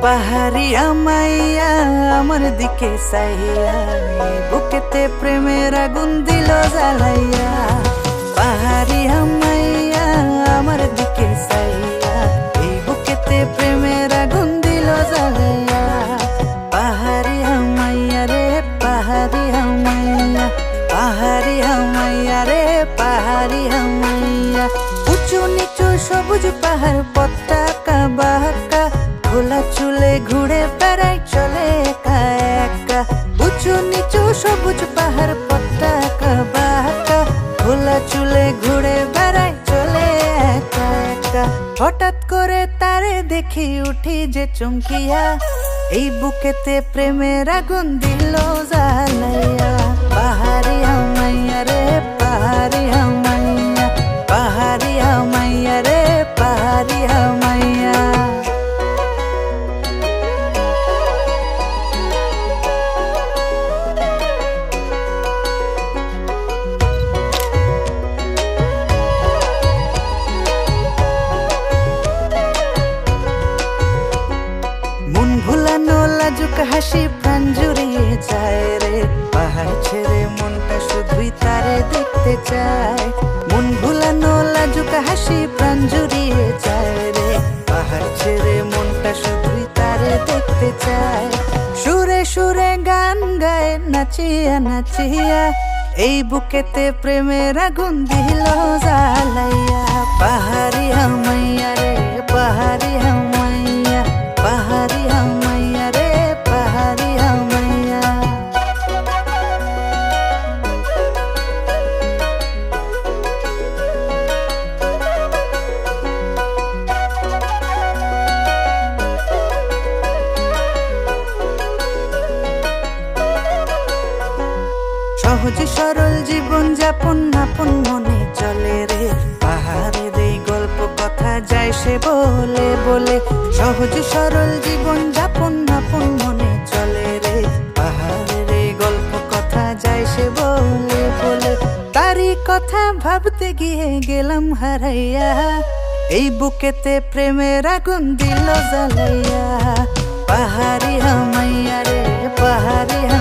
পাহাড়িয়া মাইয়া আমার দিকে চাইয়া বুকেতে প্রেমের আগুন দিল জ্বালাইয়া। পাহাড়িয়া মাইয়া আমার দিকে চাইয়া এই বুকেতে প্রেমের আগুন দিল জ্বালাইয়া। পাহাড়িয়া মাইয়া রে পাহাড়িয়া মাইয়া, পাহাড়িয়া মাইয়া রে পাহাড়িয়া মাইয়া। উঁচু নিচু সবুজ পাহাড় পতাকা বাঁকা, খোলা চুলে ঘুরে বেড়াই চলে একা একা। উঁচু নিচু সবুজ পাহাড় পতাকা বাঁকা, খোলা চুলে ঘুরে বেড়াই চলে একা একা। হঠাৎ করে তারে দেখি উঠি যে চমকিয়া, এই বুকেতে প্রেমের আগুন দিল জ্বালাইয়া। পাহাড়িয়া মাইয়া রে পাহাড়িয়া মাইয়া, পাহাড়িয়া মাইয়া রে পাহাড়িয়া মাইয়া। মন ভুলানো লাজুক হাসি প্রাণ জুড়িয়ে যায় রে, পাহাড় ছেড়ে মনটা শুধুই তারে দেখতে চায়। মন ভুলানো লাজুক হাসি প্রাণ জুড়িয়ে যায় রে, পাহাড় ছেড়ে মনটা শুধুই তারে দেখতে চায়। সুরে সুরে গান গায় নাচিয়া নাচিয়া, এই বুকেতে প্রেমের আগুন দিল জ্বালাইয়া। পাহাড়িয়া মাইয়া রে পাহাড়িয়া মাইয়া, পাহাড়িয়া মাইয়া রে পাহাড়িয়া মাইয়া। সহজ সরল জীবন যাপন আপন মনে চলে রে, পাহাড়ের এই গল্প কথা যায় সে বলে বলে। সহজ সরল জীবন যাপন আপন মনে চলে রে, পাহাড়ের এই গল্প কথা যায় সে বলে বলে। তারই কথা ভাবতে গিয়ে গেলাম হারাইয়া, এই বুকেতে প্রেমের আগুন দিল জ্বালাইয়া। পাহাড়িয়া মাইয়া রে পাহাড়িয়া